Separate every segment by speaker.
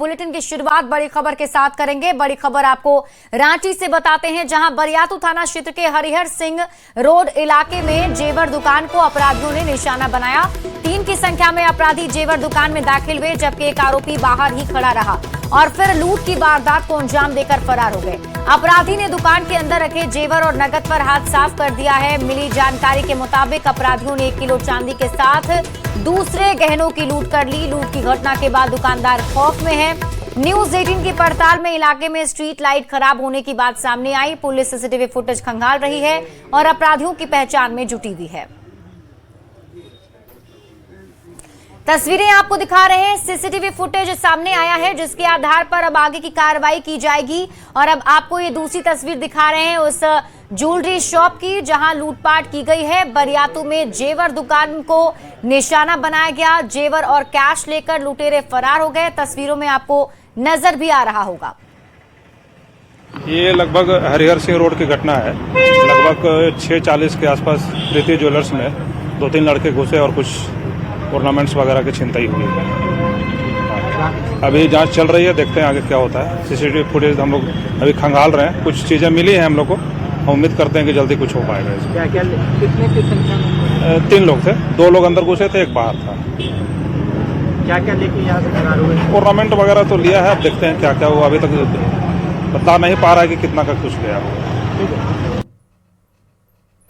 Speaker 1: Bulletin की शुरुआत बड़ी खबर के साथ करेंगे। बड़ी खबर आपको रांची से बताते हैं, जहां बरियातू थाना क्षेत्र के हरिहर सिंह रोड इलाके में जेवर दुकान को अपराधियों ने निशाना बनाया। 3 की संख्या में अपराधी जेवर दुकान में दाखिल हुए, जबकि एक आरोपी बाहर ही खड़ा रहा और फिर लूट की वारदात को अंजाम देकर फरार हो गए। अपराधी ने दुकान के अंदर रखे जेवर और नकद पर हाथ साफ कर दिया है। मिली जानकारी के मुताबिक अपराधियों ने 1 किलो चांदी के साथ दूसरे गहनों की लूट कर ली। लूट की घटना के बाद दुकानदार खौफ में है। न्यूज 18 की पड़ताल में इलाके में स्ट्रीट लाइट खराब होने की बात सामने आई। पुलिस सीसीटीवी फुटेज खंगाल रही है और अपराधियों की पहचान में जुटी हुई है। तस्वीरें आपको दिखा रहे हैं, सीसीटीवी फुटेज सामने आया है, जिसके आधार पर अब आगे की कार्रवाई की जाएगी। और अब आपको ये दूसरी तस्वीर दिखा रहे हैं उस ज्वेलरी शॉप की, जहां लूटपाट की गई है। बरियातू में जेवर दुकान को निशाना बनाया गया। जेवर और कैश लेकर लुटेरे फरार हो गए। तस्वीरों में आपको नजर भी आ रहा होगा।
Speaker 2: ये लगभग हरिहर सिंह रोड की घटना है। लगभग 6:40 के आसपास प्रीति ज्वेलर्स में 2-3 लड़के घुसे और कुछ ऑर्नामेंट्स वगैरह की छिनताई हुई है। अभी जांच चल रही है, देखते हैं आगे क्या होता है। सीसीटीवी फुटेज हम लोग अभी खंगाल रहे हैं। कुछ चीजें मिली हैं हम लोग को, हम उम्मीद करते हैं कि जल्दी कुछ हो पाएगा इसमें।
Speaker 3: क्या कितने की संख्या में?
Speaker 2: 3 लोग थे, 2 लोग अंदर घुसे थे, 1 बाहर था।
Speaker 3: क्या लेके यहाँ से फरार हुए?
Speaker 2: ऑर्नामेंट वगैरह तो लिया है, अब देखते हैं क्या क्या हुआ। अभी तक बता नहीं पा रहा है कि कितना का कुछ गया।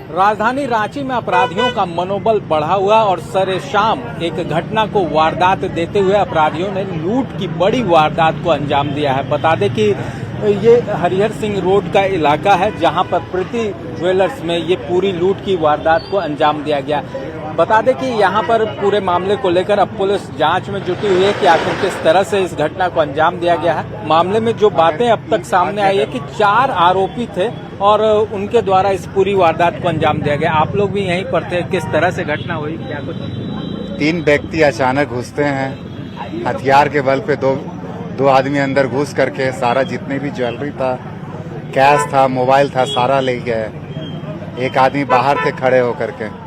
Speaker 3: राजधानी रांची में अपराधियों का मनोबल बढ़ा हुआ और सरे शाम एक घटना को वारदात देते हुए अपराधियों ने लूट की बड़ी वारदात को अंजाम दिया है। बता दें कि ये हरिहर सिंह रोड का इलाका है, जहां पर प्रीति ज्वेलर्स में ये पूरी लूट की वारदात को अंजाम दिया गया। बता दें कि यहां पर पूरे मामले को लेकर अब पुलिस जांच में जुटी हुई है कि आखिर किस तरह से इस घटना को अंजाम दिया गया है। मामले में जो बातें अब तक सामने आई है कि 4 आरोपी थे और उनके द्वारा इस पूरी वारदात को अंजाम दिया गया। आप लोग भी यहीं पर थे, किस तरह से घटना हुई, क्या कुछ?
Speaker 4: 3 व्यक्ति अचानक घुसते हैं, हथियार के बल पे दो आदमी अंदर घुस करके सारा जितने भी ज्वेलरी था, कैश था, मोबाइल था, सारा ले गए। एक आदमी बाहर थे खड़े होकर के।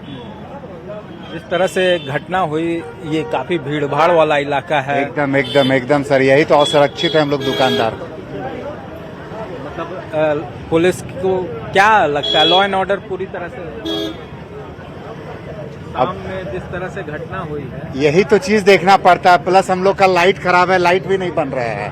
Speaker 3: इस तरह से घटना हुई, ये काफी भीड़भाड़ वाला इलाका है।
Speaker 4: एकदम सर, यही तो असुरक्षित है हम लोग दुकानदार।
Speaker 3: मतलब पुलिस को क्या लगता है, लॉ एंड ऑर्डर पूरी तरह से शाम में जिस तरह से घटना हुई है,
Speaker 4: यही तो चीज देखना पड़ता है। प्लस हम लोग का लाइट खराब है, लाइट भी नहीं बन रहा है,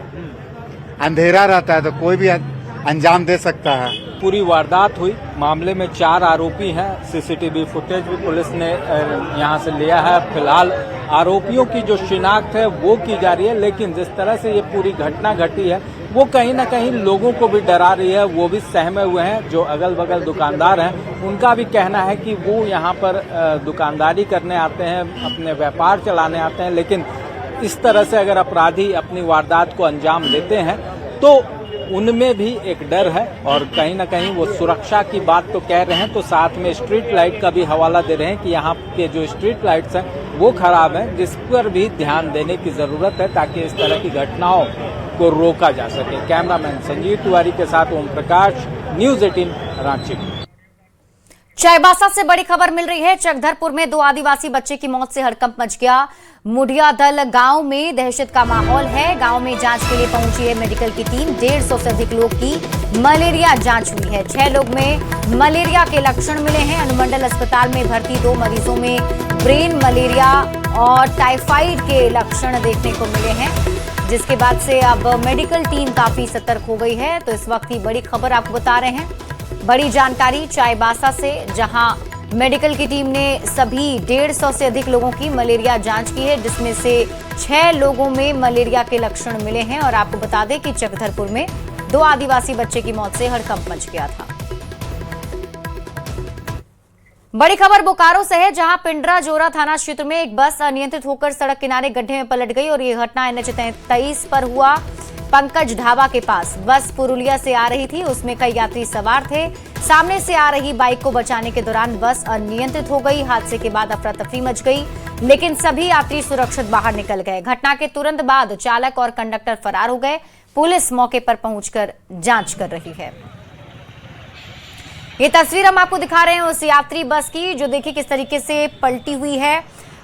Speaker 4: अंधेरा रहता है तो कोई भी अंजाम दे सकता है।
Speaker 3: पूरी वारदात हुई, मामले में 4 आरोपी हैं। सीसीटीवी फुटेज भी पुलिस ने यहां से लिया है। फिलहाल आरोपियों की जो शिनाख्त है वो की जा रही है, लेकिन जिस तरह से ये पूरी घटना घटी है वो कहीं ना कहीं लोगों को भी डरा रही है। वो भी सहमे हुए हैं। जो अगल बगल दुकानदार हैं उनका भी कहना है कि वो यहाँ पर दुकानदारी करने आते हैं, अपने व्यापार चलाने आते हैं, लेकिन इस तरह से अगर अपराधी अपनी वारदात को अंजाम देते हैं तो उनमें भी एक डर है और कहीं ना कहीं वो सुरक्षा की बात तो कह रहे हैं। तो साथ में स्ट्रीट लाइट का भी हवाला दे रहे हैं कि यहाँ के जो स्ट्रीट लाइट्स हैं वो खराब हैं, जिस पर भी ध्यान देने की जरूरत है ताकि इस तरह की घटनाओं को रोका जा सके। कैमरामैन संजीव तिवारी के साथ ओम प्रकाश, न्यूज 18 रांची।
Speaker 1: चाईबासा से बड़ी खबर मिल रही है। चकधरपुर में 2 आदिवासी बच्चे की मौत से हड़कंप मच गया। मुढ़िया दल गांव में दहशत का माहौल है। गांव में जांच के लिए पहुंची है मेडिकल की टीम। 150 से अधिक लोग की मलेरिया जांच हुई है। 6 लोग में मलेरिया के लक्षण मिले हैं। अनुमंडल अस्पताल में भर्ती 2 मरीजों में ब्रेन मलेरिया और टाइफाइड के लक्षण देखने को मिले हैं, जिसके बाद से अब मेडिकल टीम काफी सतर्क हो गई है। तो इस वक्त की बड़ी खबर आपको बता रहे हैं। बड़ी जानकारी चाईबासा से, जहां मेडिकल की टीम ने सभी 150 से अधिक लोगों की मलेरिया जांच की है, जिसमें से 6 लोगों में मलेरिया के लक्षण मिले हैं। और आपको बता दें कि चकधरपुर में 2 आदिवासी बच्चे की मौत से हड़कंप मच गया था। बड़ी खबर बोकारो से है, जहां पिंडरा जोरा थाना क्षेत्र में एक बस अनियंत्रित होकर सड़क किनारे गड्ढे में पलट गई और यह घटना NH 23 पर हुआ। पंकज ढाबा के पास बस पुरुलिया से आ रही थी, उसमें कई यात्री सवार थे। सामने से आ रही बाइक को बचाने के दौरान बस अनियंत्रित हो गई। हादसे के बाद अफरा तफरी मच गई, लेकिन सभी यात्री सुरक्षित बाहर निकल गए। घटना के तुरंत बाद चालक और कंडक्टर फरार हो गए। पुलिस मौके पर पहुंचकर जांच कर रही है। ये तस्वीर हम आपको दिखा रहे हैं उस यात्री बस की, जो देखिए किस तरीके से पलटी हुई है।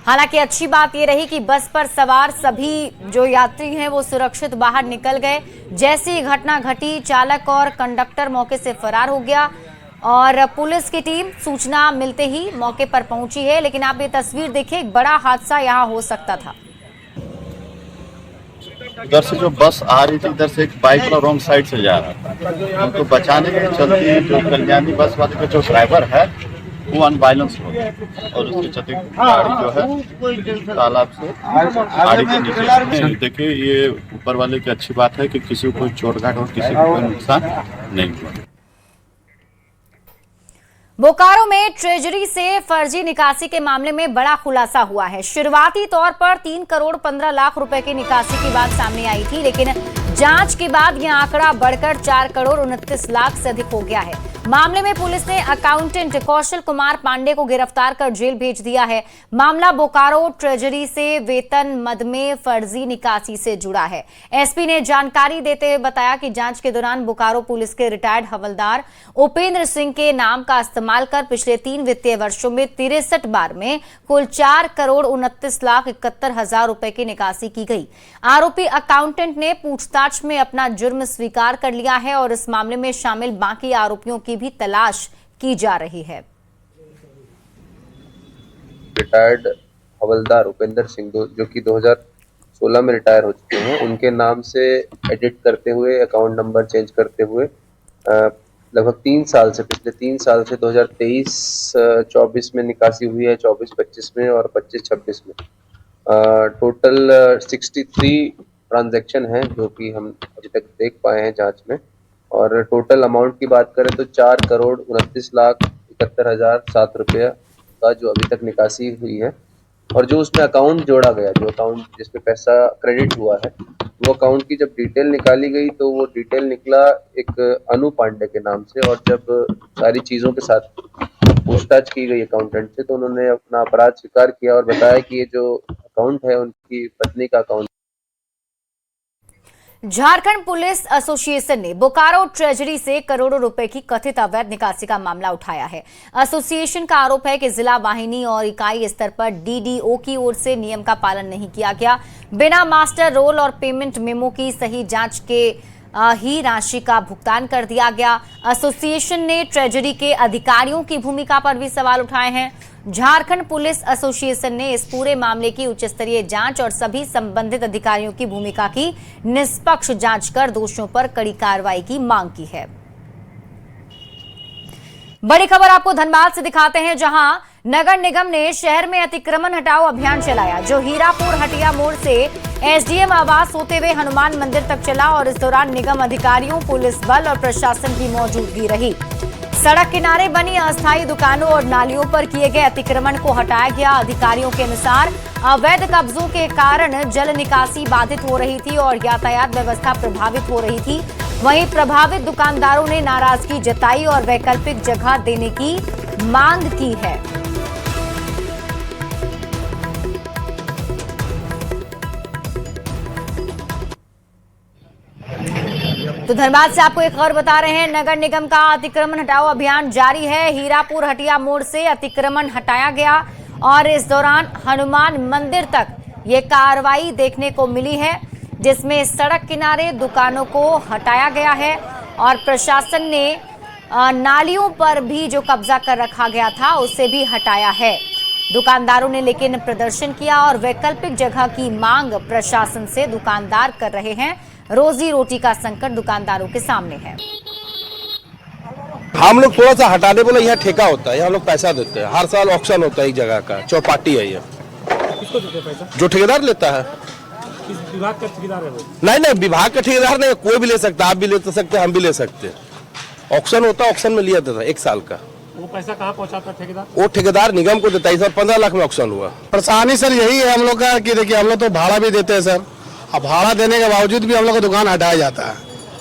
Speaker 1: हालांकि अच्छी बात यह रही कि बस पर सवार सभी जो यात्री हैं वो सुरक्षित बाहर निकल गए। जैसी ही घटना घटी, चालक और कंडक्टर मौके से फरार हो गया और पुलिस की टीम सूचना मिलते ही मौके पर पहुंची है। लेकिन आप ये तस्वीर देखिए, एक बड़ा हादसा यहाँ हो सकता था।
Speaker 5: उधर से जो बस आ रही थी, इधर से एक बाइक वाला रॉन्ग साइड से जा रहा था, उनको बचाने के चलते जो कल्याणी बस वाले का जो ड्राइवर है वो अनबाइलेंस हो गया और उसके चलते गाड़ी जो है तालाब से गाड़ी के नीचे। देखिए, ये ऊपर वाले की अच्छी बात है कि किसी को कोई चोट-घाट और किसी को कोई नुकसान नहीं हुआ।
Speaker 1: बोकारो में ट्रेजरी से फर्जी निकासी के मामले में बड़ा खुलासा हुआ है। शुरुआती तौर पर 3 करोड़ 15 लाख रुपए की निकासी की बात सामने आई थी, लेकिन जांच के बाद यह आंकड़ा बढ़कर 4 करोड़ 29 लाख से अधिक हो गया है। मामले में पुलिस ने अकाउंटेंट कौशल कुमार पांडे को गिरफ्तार कर जेल भेज दिया है। मामला बोकारो ट्रेजरी से वेतन मद में फर्जी निकासी से जुड़ा है। एसपी ने जानकारी देते हुए बताया कि जांच के दौरान बोकारो पुलिस के रिटायर्ड हवलदार उपेंद्र सिंह के नाम का इस्तेमाल कर पिछले 3 वित्तीय वर्षों में 63 बार में कुल 4 करोड़ 29 लाख 71 हजार रुपए की निकासी की गई। आरोपी अकाउंटेंट ने पूछताछ में अपना जुर्म स्वीकार कर लिया है और इस मामले में शामिल बाकी आरोपियों की भी तलाश की जा रही है।
Speaker 6: रिटायर्ड हवलदार उपेंद्र सिंह जो कि 2016 में रिटायर हो चुके हैं, उनके नाम से एडिट करते हुए अकाउंट नंबर चेंज करते हुए लगभग 3 साल से, पिछले 3 साल से 2023-24 में निकासी हुई है, 24-25 में और 25-26 में टोटल 63 ट्रांजैक्शन हैं जो कि हम अभी तक देख पाए हैं जांच में। और टोटल अमाउंट की बात करें तो 4 करोड़ 29 लाख 71 हजार 7 रुपया का जो अभी तक निकासी हुई है। और जो उसमें अकाउंट जोड़ा गया, जो अकाउंट जिसमें पैसा क्रेडिट हुआ है, वो अकाउंट की जब डिटेल निकाली गई तो वो डिटेल निकला एक अनु पांडे के नाम से। और जब सारी चीज़ों के साथ पूछताछ की गई अकाउंटेंट से तो उन्होंने अपना अपराध स्वीकार किया और बताया कि ये जो अकाउंट है उनकी पत्नी का अकाउंट।
Speaker 1: झारखंड पुलिस एसोसिएशन ने बोकारो ट्रेजरी से करोड़ों रुपए की कथित अवैध निकासी का मामला उठाया है। एसोसिएशन का आरोप है कि जिला वाहिनी और इकाई स्तर पर डीडीओ की ओर से नियम का पालन नहीं किया गया। बिना मास्टर रोल और पेमेंट मेमो की सही जांच के ही राशि का भुगतान कर दिया गया। एसोसिएशन ने ट्रेजरी के अधिकारियों की भूमिका पर भी सवाल उठाए हैं। झारखंड पुलिस एसोसिएशन ने इस पूरे मामले की उच्च स्तरीय जांच और सभी संबंधित अधिकारियों की भूमिका की निष्पक्ष जांच कर दोषियों पर कड़ी कार्रवाई की मांग की है। बड़ी खबर आपको धनबाद से दिखाते हैं, जहां नगर निगम ने शहर में अतिक्रमण हटाओ अभियान चलाया, जो हीरापुर हटिया मोड़ से एसडीएम आवास होते हुए हनुमान मंदिर तक चला। और इस दौरान निगम अधिकारियों, पुलिस बल और प्रशासन की मौजूदगी रही। सड़क किनारे बनी अस्थायी दुकानों और नालियों पर किए गए अतिक्रमण को हटाया गया। अधिकारियों के अनुसार अवैध कब्जों के कारण जल निकासी बाधित हो रही थी और यातायात व्यवस्था प्रभावित हो रही थी। वहीं प्रभावित दुकानदारों ने नाराजगी जताई और वैकल्पिक जगह देने की मांग की है। तो धनबाद से आपको एक खबर बता रहे हैं, नगर निगम का अतिक्रमण हटाओ अभियान जारी है। हीरापुर हटिया मोड़ से अतिक्रमण हटाया गया और इस दौरान हनुमान मंदिर तक ये कार्रवाई देखने को मिली है, जिसमें सड़क किनारे दुकानों को हटाया गया है और प्रशासन ने नालियों पर भी जो कब्जा कर रखा गया था उसे भी हटाया है। दुकानदारों ने लेकिन प्रदर्शन किया और वैकल्पिक जगह की मांग प्रशासन से दुकानदार कर रहे हैं। रोजी रोटी का संकट दुकानदारों के सामने है।
Speaker 7: हम लोग थोड़ा सा हटाने बोले, यहाँ ठेका होता है, यहाँ लोग पैसा देते हैं। हर साल ऑक्शन होता है एक जगह का, चौपाटी है ये।
Speaker 8: किसको देते हैं पैसा?
Speaker 7: जो ठेकेदार लेता है।
Speaker 8: किस विभाग का ठेकेदार है वो?
Speaker 7: नहीं, विभाग का ठेकेदार नहीं, कोई भी ले सकता है। आप भी ले सकते हैं, हम भी ले सकते हैं। ऑक्शन होता है, ऑक्शन में लिया था 1 साल का।
Speaker 8: वो पैसा कहाँ पहुँचाता है ठेकेदार?
Speaker 7: वो ठेकेदार निगम को देता है। सर 15 लाख में ऑक्शन हुआ।
Speaker 9: परेशानी सर यही है हम लोग का कि देखिए हम लोग तो भाड़ा भी देते हैं सर। अब भाड़ा देने के बावजूद भी हम लोग का दुकान हटाया जाता है।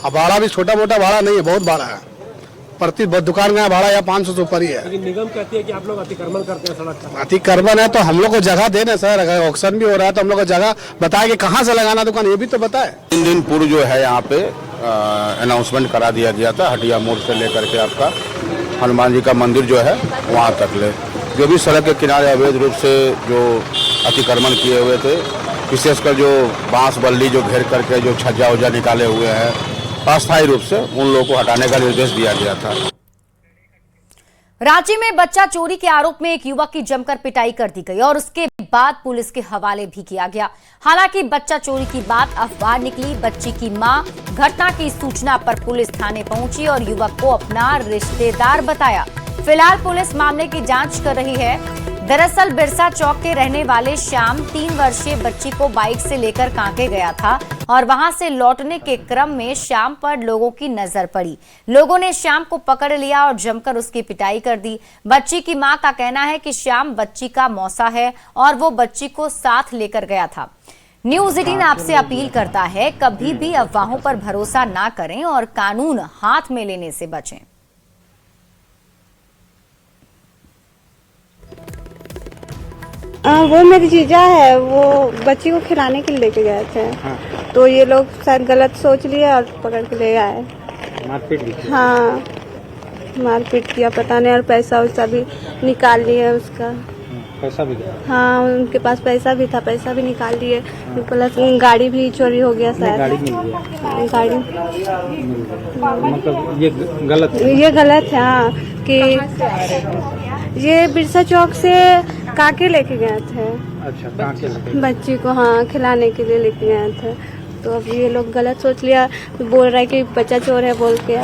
Speaker 9: अब भाड़ा भी छोटा मोटा भाड़ा नहीं है, बहुत भाड़ा है। प्रति दुकान का भाड़ा या 500 से ऊपर ही है।
Speaker 8: लेकिन निगम कहती है कि आप लोग अतिक्रमण करते हैं सड़क का।
Speaker 9: अतिक्रमण है तो हम लोग को जगह देने सर, अगर ऑक्शन भी हो रहा है तो हम लोग को जगह बताए कि कहाँ से लगाना दुकान, ये भी तो बताए।
Speaker 7: 3 दिन पूर्व जो है यहाँ पे अनाउंसमेंट करा दिया गया था, हटिया मोड़ से लेकर के आपका हनुमान जी का मंदिर जो है वहाँ तक ले, जो भी सड़क के किनारे अवैध रूप से जो अतिक्रमण किए हुए थे। विशेषकर जो बांस बल्ली जो घेर करके जो छज्जा उज्जा निकाले हुए हैं, अस्थायी रूप से उन लोगों को हटाने का निर्देश दिया गया था।
Speaker 1: रांची में बच्चा चोरी के आरोप में एक युवक की जमकर पिटाई कर दी गई और उसके बाद पुलिस के हवाले भी किया गया। हालांकि बच्चा चोरी की बात अफवाह निकली। बच्ची की मां घटना की सूचना पर पुलिस थाने पहुंची और युवक को अपना रिश्तेदार बताया। फिलहाल पुलिस मामले की जांच कर रही है। दरअसल बिरसा चौक के रहने वाले श्याम 3 वर्षीय बच्ची को बाइक से लेकर कांके गया था और वहां से लौटने के क्रम में श्याम पर लोगों की नजर पड़ी। लोगों ने श्याम को पकड़ लिया और जमकर उसकी पिटाई कर दी। बच्ची की मां का कहना है कि श्याम बच्ची का मौसा है और वो बच्ची को साथ लेकर गया था। न्यूज़ 18 आपसे अपील करता है, कभी भी अफवाहों पर भरोसा ना करें और कानून हाथ में लेने से बचें।
Speaker 10: वो मेरी जीजा है, वो बच्ची को खिलाने के लिए लेके गए थे। हाँ। तो ये लोग शायद गलत सोच लिए और पकड़ के ले आए।
Speaker 3: मारपीट भी? हाँ,
Speaker 10: मारपीट किया, पता नहीं। और पैसा वैसा भी निकाल लिए उसका।
Speaker 3: पैसा भी गया?
Speaker 10: हाँ, उनके पास पैसा भी था, पैसा भी निकाल लिए। प्लस गाड़ी भी चोरी हो गया शायद।
Speaker 3: गाड़ी मिल गया?
Speaker 10: गाड़ी
Speaker 3: मतलब ये गलत है?
Speaker 10: ये गलत है। हाँ, कि ये बिरसा चौक से काके लेके गए थे।
Speaker 3: अच्छा, काके लेके?
Speaker 10: बच्ची को हाँ खिलाने के लिए लेके गए थे। तो अब ये लोग गलत सोच लिया, बोल रहा है कि बच्चा चोर है बोल के।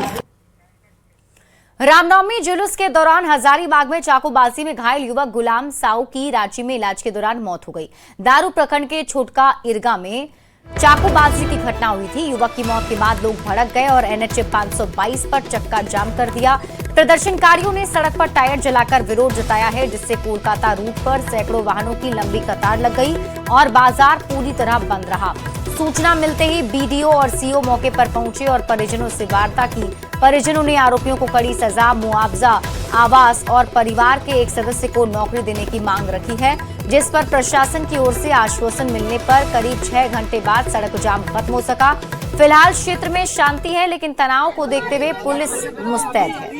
Speaker 1: रामनवमी जुलूस के दौरान हजारीबाग में चाकूबाजी में घायल युवक गुलाम साऊ की रांची में इलाज के दौरान मौत हो गई। दारू प्रखंड के छोटका इरगा में चाकूबाजी की घटना हुई थी। युवक की मौत के बाद लोग भड़क गए और NH 522 पर चक्का जाम कर दिया। प्रदर्शनकारियों ने सड़क पर टायर जलाकर विरोध जताया है, जिससे कोलकाता रूट पर सैकड़ों वाहनों की लंबी कतार लग गई और बाजार पूरी तरह बंद रहा। सूचना मिलते ही BDO और CO मौके पर पहुंचे और परिजनों से वार्ता की। परिजनों ने आरोपियों को कड़ी सजा, मुआवजा, आवास और परिवार के एक सदस्य को नौकरी देने की मांग रखी है, जिस पर प्रशासन की ओर से आश्वासन मिलने पर करीब 6 घंटे बाद सड़क जाम खत्म हो सका। फिलहाल क्षेत्र में शांति है, लेकिन तनाव को देखते हुए पुलिस मुस्तैद है।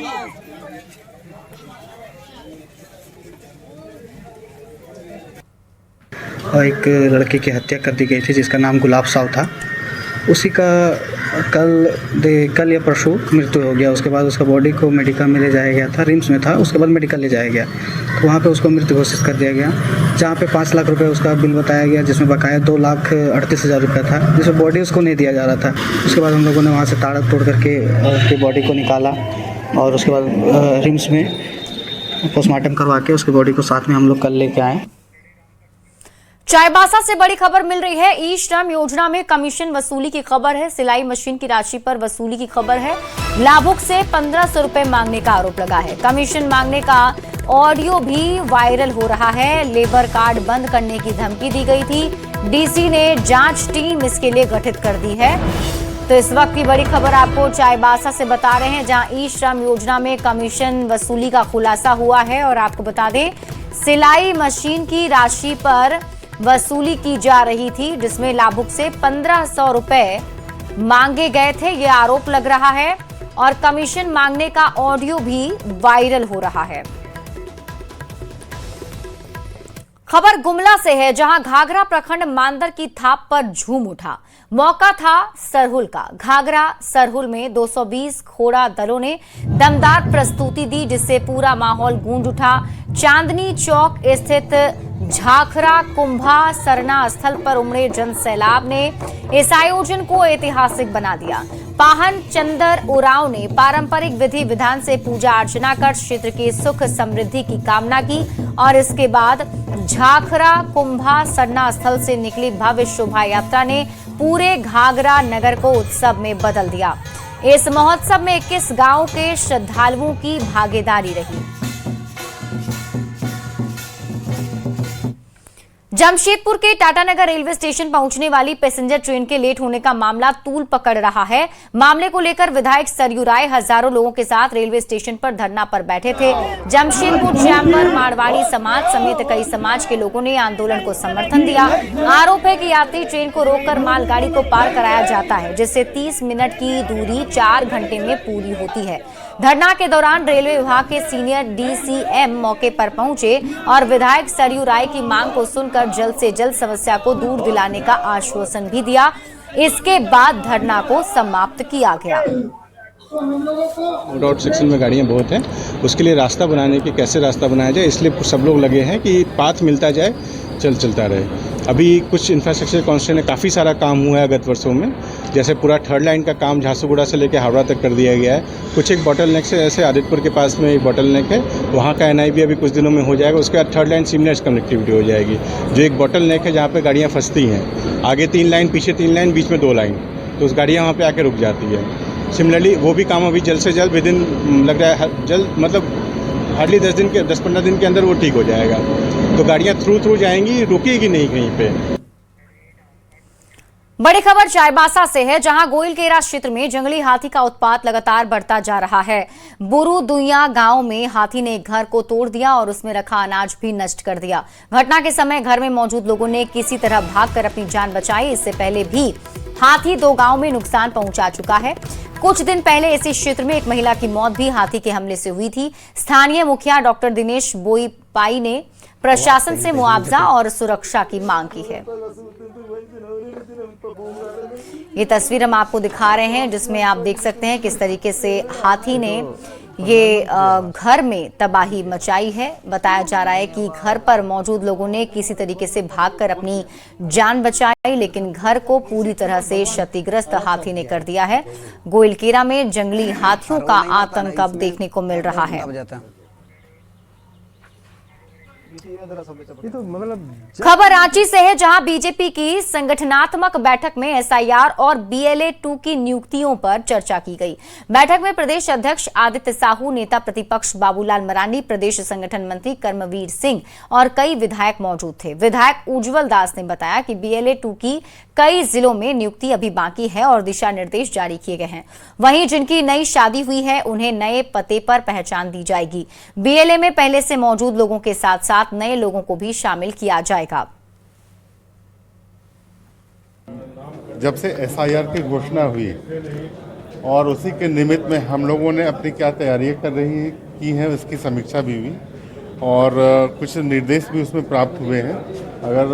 Speaker 11: और एक लड़के की हत्या कर दी गई थी जिसका नाम गुलाब साहू था। उसी का कल या परसों मृत्यु हो गया। उसके बाद उसका बॉडी को मेडिकल में ले जाया गया था, रिम्स में था। उसके बाद मेडिकल ले जाया गया तो वहाँ पे उसको मृत घोषित कर दिया गया, जहाँ पे 5 लाख रुपए उसका बिल बताया गया, जिसमें बकाया 2,38,000 रुपया था, जिसमें बॉडी उसको नहीं दिया जा रहा था। उसके बाद हम लोगों ने वहाँ से ताड़ा तोड़ करके उसकी बॉडी को निकाला और उसके बाद रिम्स में पोस्टमार्टम करवा के उसकी बॉडी को साथ में हम लोग कल लेके आए।
Speaker 1: चाईबासा से बड़ी खबर मिल रही है। ई श्रम योजना में कमीशन वसूली की खबर है। सिलाई मशीन की राशि पर वसूली की खबर है। लाभुक से 1500 रुपए मांगने का आरोप लगा है। कमीशन मांगने का ऑडियो भी वायरल हो रहा है। लेबर कार्ड बंद करने की धमकी दी गई थी। DC ने जांच टीम इसके लिए गठित कर दी है। तो इस वक्त की बड़ी खबर आपको चाईबासा से बता रहे हैं, जहां ई श्रम योजना में कमीशन वसूली का खुलासा हुआ है। और आपको बता दें, सिलाई मशीन की राशि पर वसूली की जा रही थी, जिसमें लाभुक से 1500 रुपए मांगे गए थे, ये आरोप लग रहा है। और कमीशन मांगने का ऑडियो भी वायरल हो रहा है। खबर गुमला से है, जहां घाघरा प्रखंड मांदर की थाप पर झूम उठा। मौका था सरहुल का। घाघरा सरहुल में 220 घोड़ा दलों ने दमदार प्रस्तुति दी, जिससे पूरा माहौल गूंज उठा। चांदनी चौक स्थित झाखरा कुंभा सरना स्थल पर उमड़े जन सैलाब ने इस आयोजन को ऐतिहासिक बना दिया। पाहन चंदर उरांव ने पारंपरिक विधि विधान से पूजा अर्चना कर क्षेत्र की सुख समृद्धि की कामना की और इसके बाद झाखरा कुंभा सरना स्थल से निकली भव्य शोभा यात्रा ने पूरे घाघरा नगर को उत्सव में बदल दिया। इस महोत्सव में 21 गांवों के श्रद्धालुओं की भागीदारी रही। जमशेदपुर के टाटानगर रेलवे स्टेशन पहुंचने वाली पैसेंजर ट्रेन के लेट होने का मामला तूल पकड़ रहा है। मामले को लेकर विधायक सरयू राय हजारों लोगों के साथ रेलवे स्टेशन पर धरना पर बैठे थे। जमशेदपुर चैम्बर, मारवाड़ी समाज समेत कई समाज के लोगों ने आंदोलन को समर्थन दिया। आरोप है कि यात्री ट्रेन को रोककर मालगाड़ी को पार कराया जाता है, जिससे 30 मिनट की दूरी 4 घंटे में पूरी होती है। धरना के दौरान रेलवे विभाग के सीनियर DCM मौके पर पहुंचे और विधायक सरयू राय की मांग को सुनकर जल्द से जल्द समस्या को दूर दिलाने का आश्वासन भी दिया। इसके बाद धरना को समाप्त किया गया।
Speaker 12: रोड सेक्शन में गाड़ियां बहुत हैं, उसके लिए रास्ता बनाने की कैसे रास्ता बनाया जाए, इसलिए सब लोग लगे हैं कि पाथ मिलता जाए, चलता रहे। अभी कुछ इंफ्रास्ट्रक्चर कॉन्स्टिट्यूशन में काफ़ी सारा काम हुआ है गत वर्षों में, जैसे पूरा 3rd लाइन का काम झारसुगुड़ा से लेकर हावड़ा तक कर दिया गया है। कुछ एक बॉटल नेक से, ऐसे आदितपुर के पास में एक बॉटल नेक है, वहाँ का NI भी अभी कुछ दिनों में हो जाएगा। उसके बाद 3rd लाइन सीमलेस कनेक्टिविटी हो जाएगी, जो एक बॉटल नेक है जहाँ पर गाड़ियाँ फंसती हैं। आगे 3 लाइन, पीछे 3 लाइन, बीच में 2 लाइन, तो उस गाड़ियाँ वहाँ पर आके रुक जाती है। सिमिलरली वो भी काम अभी जल्द से जल्द विदिन लग रहा है, जल्द मतलब हार्डली 10-15 दिन के अंदर वो ठीक हो जाएगा। तो गाड़ियाँ थ्रू जाएंगी, रुकेगी नहीं कहीं पे।
Speaker 1: बड़ी खबर चाईबासा से है, जहां गोइलकेरा क्षेत्र में जंगली हाथी का उत्पात लगातार बढ़ता जा रहा है। बुरुदुइया गांव में हाथी ने एक घर को तोड़ दिया और उसमें रखा अनाज भी नष्ट कर दिया। घटना के समय घर में मौजूद लोगों ने किसी तरह भागकर अपनी जान बचाई। इससे पहले भी हाथी 2 गांव में नुकसान पहुंचा चुका है। कुछ दिन पहले इसी क्षेत्र में एक महिला की मौत भी हाथी के हमले से हुई थी। स्थानीय मुखिया डॉक्टर दिनेश बोईपाई ने प्रशासन से मुआवजा और सुरक्षा की मांग की है। ये तस्वीर हम आपको दिखा रहे हैं, जिसमें आप देख सकते हैं किस तरीके से हाथी ने ये घर में तबाही मचाई है। बताया जा रहा है कि घर पर मौजूद लोगों ने किसी तरीके से भागकर अपनी जान बचाई, लेकिन घर को पूरी तरह से क्षतिग्रस्त हाथी ने कर दिया है। गोइलकेरा में जंगली हाथियों का आतंक अब देखने को मिल रहा है। खबर रांची से है, जहां बीजेपी की संगठनात्मक बैठक में SIR और BLA 2 की नियुक्तियों पर चर्चा की गई। बैठक में प्रदेश अध्यक्ष आदित्य साहू, नेता प्रतिपक्ष बाबूलाल मरांडी, प्रदेश संगठन मंत्री कर्मवीर सिंह और कई विधायक मौजूद थे। विधायक उज्जवल दास ने बताया कि BLA 2 की कई जिलों में नियुक्ति अभी बाकी है और दिशा निर्देश जारी किए गए हैं। वहीं जिनकी नई शादी हुई है उन्हें नए पते पर पहचान दी जाएगी। BLA में पहले से मौजूद लोगों के साथ साथ नए लोगों को भी शामिल किया जाएगा।
Speaker 13: जब से SIR की घोषणा हुई और उसी के निमित्त में हम लोगों ने अपनी क्या तैयारियां कर रही की हैं, उसकी समीक्षा भी हुई और कुछ निर्देश भी उसमें प्राप्त हुए हैं। अगर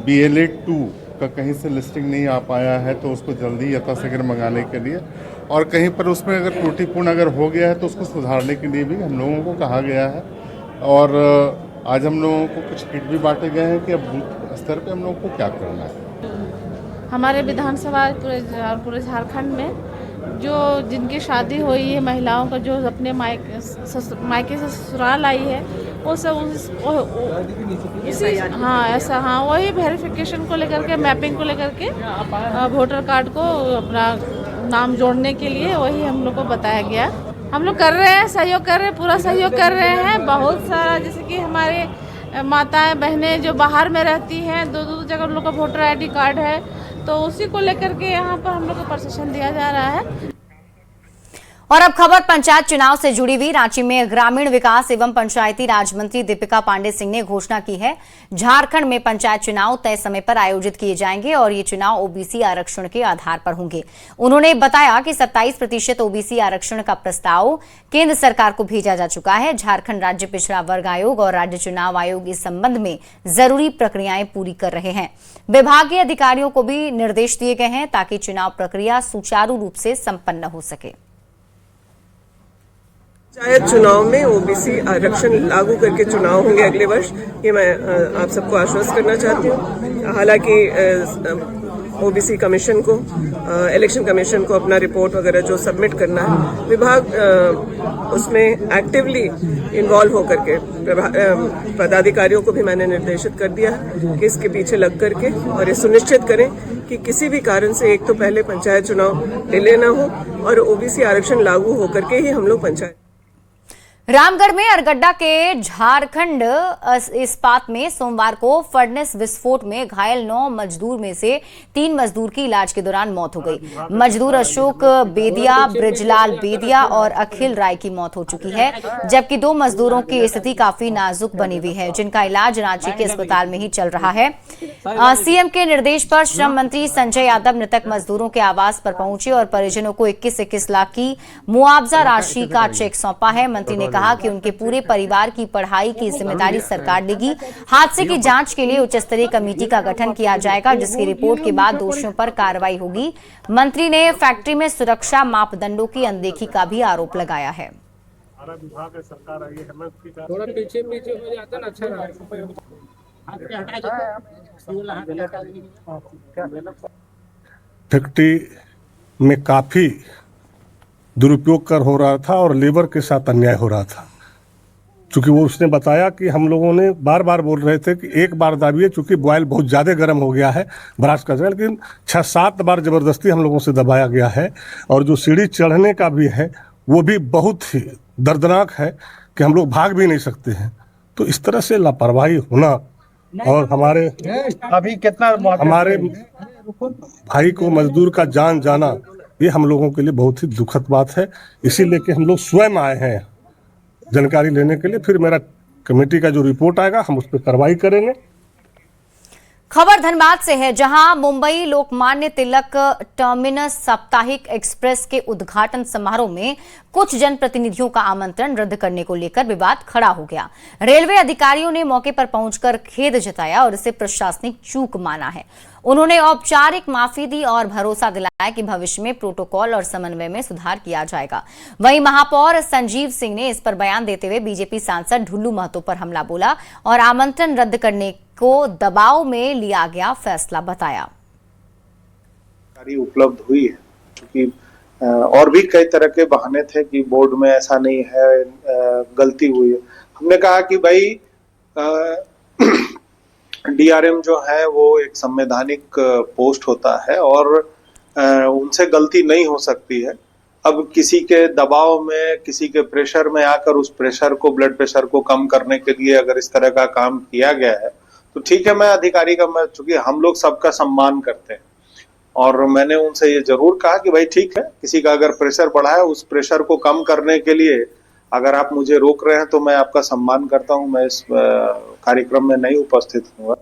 Speaker 13: BLA 2 का कहीं से लिस्टिंग नहीं आ पाया है तो उसको जल्दी यथाशीघ्र मंगाने के लिए, और कहीं पर उसमें अगर त्रुटिपूर्ण अगर हो गया है तो उसको सुधारने के लिए भी हम लोगों को कहा गया है। और आज हम लोगों को कुछ किट भी बांटे गए हैं कि अब बूथ स्तर पे हम लोगों को क्या करना है।
Speaker 14: हमारे विधानसभा पूरे झारखंड में जो जिनकी शादी हुई है, महिलाओं का जो अपने मायके से ससुराल आई है, वो सब वही वेरिफिकेशन को लेकर के, मैपिंग को लेकर के, वोटर कार्ड को अपना नाम जोड़ने के लिए वही हम लोग को बताया गया। हम लोग कर रहे हैं, सहयोग कर रहे हैं, पूरा सहयोग कर रहे हैं। बहुत सारा जैसे कि हमारे माताएं बहनें जो बाहर में रहती हैं, 2 जगह उन लोग का वोटर ID कार्ड है, तो उसी को लेकर के यहाँ पर हम लोग को प्रशिक्षण दिया जा रहा है।
Speaker 1: और अब खबर पंचायत चुनाव से जुड़ी हुई। रांची में ग्रामीण विकास एवं पंचायती राज मंत्री दीपिका पांडे सिंह ने घोषणा की है, झारखंड में पंचायत चुनाव तय समय पर आयोजित किए जाएंगे और ये चुनाव OBC आरक्षण के आधार पर होंगे। उन्होंने बताया कि 27% OBC आरक्षण का प्रस्ताव केंद्र सरकार को भेजा जा चुका है। झारखंड राज्य पिछड़ा वर्ग आयोग और राज्य चुनाव आयोग इस संबंध में जरूरी प्रक्रियाएं पूरी कर रहे हैं। विभागीय अधिकारियों को भी निर्देश दिए गए हैं ताकि चुनाव प्रक्रिया सुचारू रूप से संपन्न हो सके।
Speaker 15: पंचायत चुनाव में OBC आरक्षण लागू करके चुनाव होंगे अगले वर्ष, ये मैं आप सबको आश्वस्त करना चाहती हूँ। हालांकि OBC कमीशन को, इलेक्शन कमीशन को अपना रिपोर्ट वगैरह जो सबमिट करना है, विभाग उसमें एक्टिवली इन्वॉल्व होकर के पदाधिकारियों को भी मैंने निर्देशित कर दिया है कि इसके पीछे लग करके और ये सुनिश्चित करें कि किसी भी कारण से एक तो पहले पंचायत चुनाव डिले न हो और OBC आरक्षण लागू होकर के ही हम लोग पंचायत।
Speaker 1: रामगढ़ में अरगड्डा के झारखंड इस्पात में सोमवार को फर्नेस विस्फोट में घायल 9 मजदूर में से 3 मजदूर की इलाज के दौरान मौत हो गई। मजदूर अशोक बेदिया, ब्रिजलाल बेदिया और अखिल राय की मौत हो चुकी है, जबकि 2 मजदूरों की स्थिति काफी नाजुक बनी हुई है, जिनका इलाज रांची के अस्पताल में ही चल रहा है। CM के निर्देश पर श्रम मंत्री संजय यादव मृतक मजदूरों के आवास पर पहुंचे और परिजनों को 21-21 लाख की मुआवजा राशि का चेक सौंपा है। मंत्री ने कहा कि उनके पूरे परिवार की पढ़ाई की जिम्मेदारी सरकार लेगी। हादसे की जांच के लिए उच्च स्तरीय कमेटी का गठन किया जाएगा, जिसकी रिपोर्ट के बाद दोषियों पर कार्रवाई होगी। मंत्री ने फैक्ट्री में सुरक्षा मापदंडों की अनदेखी का भी आरोप लगाया है।
Speaker 8: विभाग है, सरकार आई है, थोड़ा पीछे हो जाता ना अच्छा।
Speaker 16: फैक्ट्री में काफी दुरुपयोग कर हो रहा था और लेबर के साथ अन्याय हो रहा था। चूंकि वो उसने बताया कि हम लोगों ने बार बार बोल रहे थे कि एक बार दाबिए, चूंकि बॉयल बहुत ज़्यादा गर्म हो गया है ब्रास का, लेकिन 6-7 बार ज़बरदस्ती हम लोगों से दबाया गया है। और जो सीढ़ी चढ़ने का भी है वो भी बहुत ही दर्दनाक है कि हम लोग भाग भी नहीं सकते हैं। तो इस तरह से लापरवाही होना और हमारे भाई को मजदूर का जान जाना, ये हम लोगों के लिए बहुत ही दुखद बात है। इसीलिए कि हम लोग स्वयं आए हैं जानकारी लेने के लिए। फिर मेरा कमेटी का जो रिपोर्ट आएगा हम उस पर कार्रवाई करेंगे।
Speaker 1: खबर धनबाद से है, जहां मुंबई लोकमान्य तिलक टर्मिनस साप्ताहिक एक्सप्रेस के उद्घाटन समारोह में कुछ जनप्रतिनिधियों का आमंत्रण रद्द करने को लेकर विवाद खड़ा हो गया। रेलवे अधिकारियों ने मौके पर पहुंचकर खेद जताया और इसे प्रशासनिक चूक माना है। उन्होंने औपचारिक माफी दी और भरोसा दिलाया कि भविष्य में प्रोटोकॉल और समन्वय में सुधार किया जाएगा। वहीं महापौर संजीव सिंह ने इस पर बयान देते हुए बीजेपी सांसद ढुल्लू महतो पर हमला बोला और आमंत्रण रद्द करने को दबाव में लिया गया फैसला बताया।
Speaker 17: उपलब्ध हुई है, क्योंकि और भी कई तरह के बहाने थे कि बोर्ड में ऐसा नहीं है, गलती हुई है। हमने कहा कि भाई डीआरएम जो है वो एक संवैधानिक पोस्ट होता है और उनसे गलती नहीं हो सकती है। अब किसी के दबाव में, किसी के प्रेशर में आकर उस प्रेशर को, ब्लड प्रेशर को कम करने के लिए अगर इस तरह का काम किया गया है तो ठीक है। मैं अधिकारी का, मैं चूंकि हम लोग सबका सम्मान करते हैं और मैंने उनसे ये जरूर कहा कि भाई ठीक है, किसी का अगर प्रेशर बढ़ा है, उस प्रेशर को कम करने के लिए अगर आप मुझे रोक रहे हैं तो मैं आपका सम्मान करता हूं, मैं इस कार्यक्रम में नहीं उपस्थित हूँ।